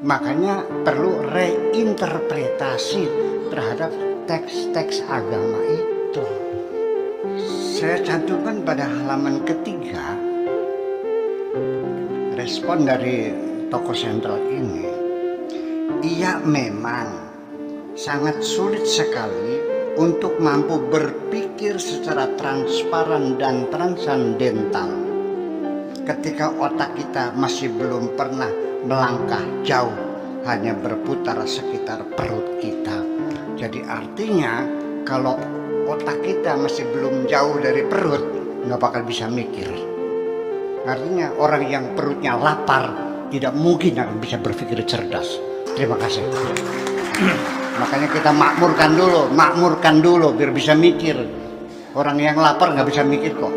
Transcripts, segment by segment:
Makanya perlu reinterpretasi terhadap teks-teks agama itu. Saya cantumkan pada halaman ketiga respon dari tokoh sentral ini. Ia memang sangat sulit sekali untuk mampu berpikir secara transparan dan transandental ketika otak kita masih belum pernah melangkah jauh, hanya berputar sekitar perut kita. Jadi artinya kalau otak kita masih belum jauh dari perut, nggak bakal bisa mikir. Artinya orang yang perutnya lapar tidak mungkin akan bisa berpikir cerdas. Terima kasih. Makanya kita makmurkan dulu biar bisa mikir. Orang yang lapar nggak bisa mikir kok.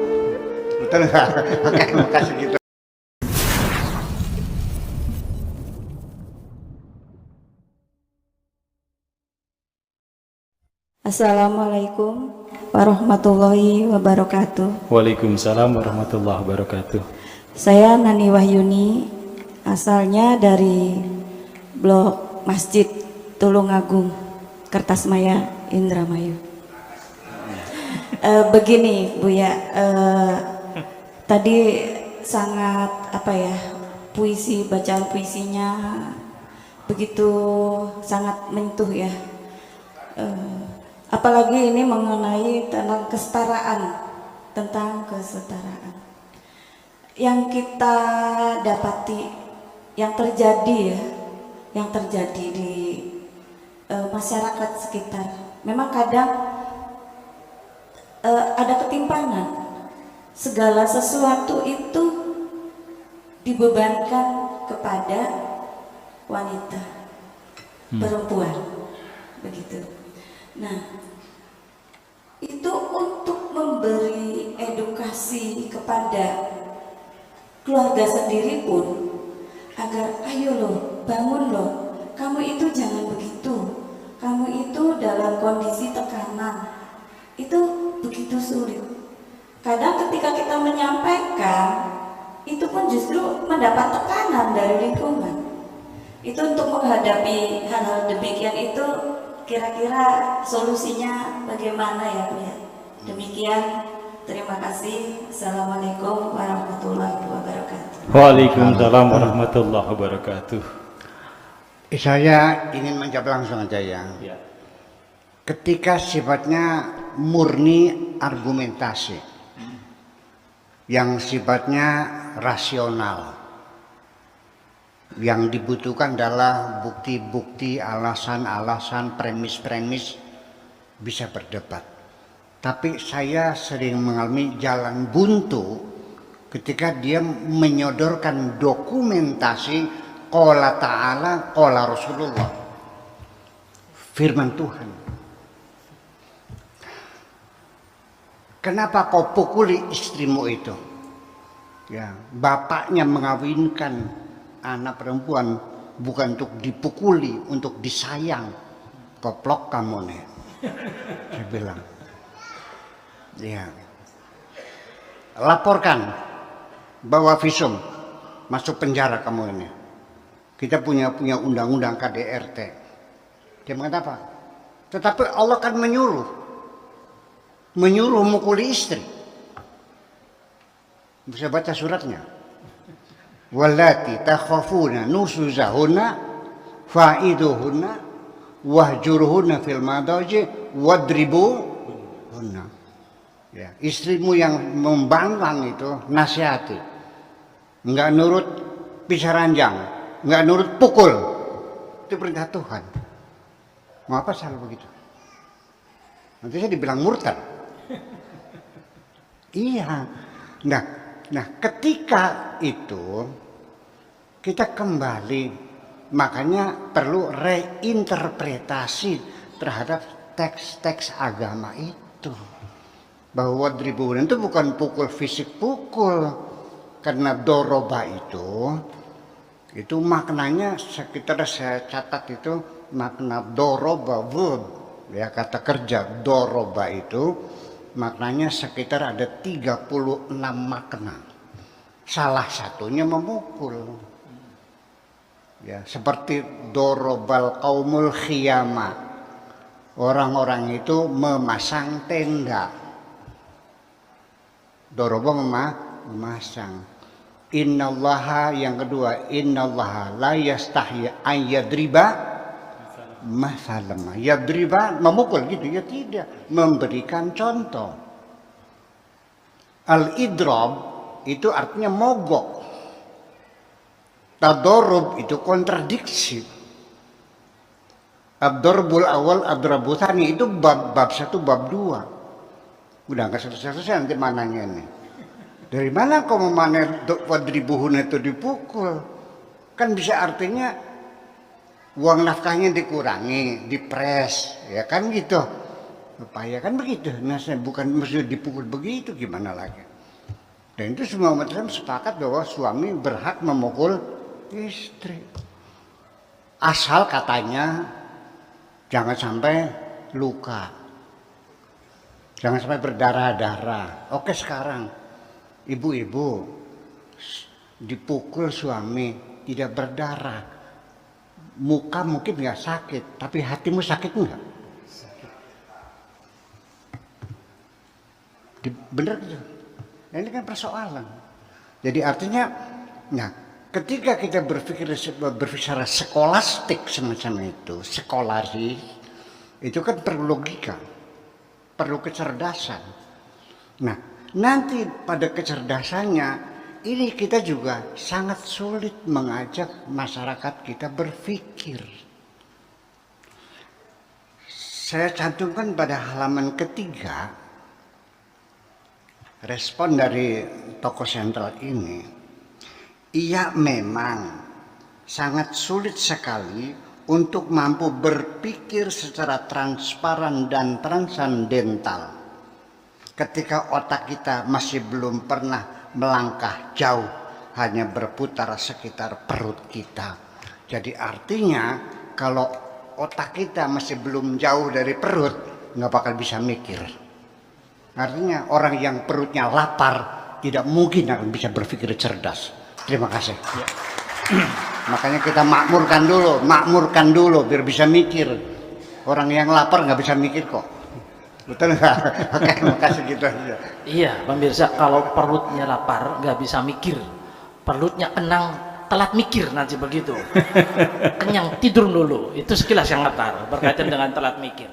Betul nggak? Oke, terima kasih gitu. Assalamualaikum warahmatullahi wabarakatuh. Waalaikumsalam warahmatullahi wabarakatuh. Saya Nani Wahyuni, asalnya dari blok Masjid Tulungagung, Kertasmaya, Indramayu. Begini Bu ya, tadi sangat puisi, bacaan puisinya begitu sangat menyentuh ya. Apalagi ini mengenai tentang kesetaraan yang kita dapati, yang terjadi di masyarakat sekitar. Memang kadang ada ketimpangan, segala sesuatu itu dibebankan kepada wanita, perempuan, begitu. Nah, itu untuk memberi edukasi kepada keluarga sendiri pun, agar ayo loh, bangun loh, kamu itu jangan begitu, kamu itu dalam kondisi tekanan, itu begitu sulit. Kadang ketika kita menyampaikan, itu pun justru mendapat tekanan dari lingkungan. Itu untuk menghadapi hal-hal demikian itu kira-kira solusinya bagaimana ya Bu ya? Demikian, terima kasih. Assalamualaikum warahmatullahi wabarakatuh. Waalaikumsalam warahmatullahi wabarakatuh. Saya ingin menjawab langsung aja ya. Ketika sifatnya murni argumentasi, yang sifatnya rasional, yang dibutuhkan adalah bukti-bukti, alasan-alasan, premis-premis, bisa berdebat. Tapi saya sering mengalami jalan buntu ketika dia menyodorkan dokumentasi qala ta'ala, qala Rasulullah, firman Tuhan. Kenapa kau pukuli istrimu itu? Ya, bapaknya mengawinkan anak perempuan bukan untuk dipukuli, untuk disayang. Koplok kamu nih, saya bilang. Ya, laporkan, bawa visum, masuk penjara kamu ini. Kita punya undang-undang KDRT. Dia mengatakan apa? Tetapi Allah kan menyuruh mukuli istri. Bisa baca suratnya. Wallati takhafuna nusuzahunna fa'iduhunna wahjuruhunna fil madaji wadribuhunna. Ya, istrimu yang membangkang itu nasihati. Enggak nurut pisah ranjang, enggak nurut pukul. Itu perintah Tuhan. Mau apa salah begitu? Nanti saya dibilang murtad. Iya. Nah, ketika itu kita kembali, makanya perlu reinterpretasi terhadap teks-teks agama itu. Bahwa wadribuhunna itu bukan pukul fisik, pukul. Karena doroba itu maknanya sekitar saya catat itu makna doroba verb, ya, kata kerja doroba itu maknanya sekitar ada 36 makna. Salah satunya memukul. Ya, seperti dorobal qaumul khiyama. Orang-orang itu memasang tenda. Doroba memasang. Innallaha, yang kedua, innallaha la yastahyi an yadriba masalam. Yadriba memukul gitu ya, tidak, memberikan contoh. Al-idrab itu artinya mogok. Tadorub itu kontradiksi. Ad-darbul awal, ad-darbu tsani itu bab 1, bab 2. Udah nggak selesai nanti mananya ini. Dari mana kau memana wadribuhun itu dipukul? Kan bisa artinya uang nafkahnya dikurangi, dipres, ya kan gitu. Upaya kan begitu. Nah, bukan mesti dipukul begitu, gimana lagi? Dan itu semua umat Islam sepakat bahwa suami berhak memukul istri. Asal katanya jangan sampai luka. Jangan sampai berdarah-darah. Oke, sekarang ibu-ibu dipukul suami tidak berdarah. Muka mungkin nggak sakit, tapi hatimu sakit nggak? Bener gitu. Nah, ini kan persoalan. Jadi artinya, nah, ketika kita berbicara skolastik semacam itu, sekolaris, itu kan perlu logika, perlu kecerdasan. Nah, nanti pada kecerdasannya, ini kita juga sangat sulit mengajak masyarakat kita berpikir. Saya cantumkan pada halaman ketiga, respon dari tokoh sentral ini. Ia memang sangat sulit sekali untuk mampu berpikir secara transparan dan transandental ketika otak kita masih belum pernah melangkah jauh, hanya berputar sekitar perut kita. Jadi artinya kalau otak kita masih belum jauh dari perut, nggak bakal bisa mikir. Artinya orang yang perutnya lapar tidak mungkin akan bisa berpikir cerdas. Terima kasih. Ya. Makanya kita makmurkan dulu biar bisa mikir. Orang yang lapar nggak bisa mikir kok. Betul nggak? Oke, makasih gitu aja. Iya, pemirsa, kalau perutnya lapar nggak bisa mikir, perutnya kenyang telat mikir nanti begitu. Kenyang tidur dulu, itu sekilas yang lapar berkaitan dengan telat mikir.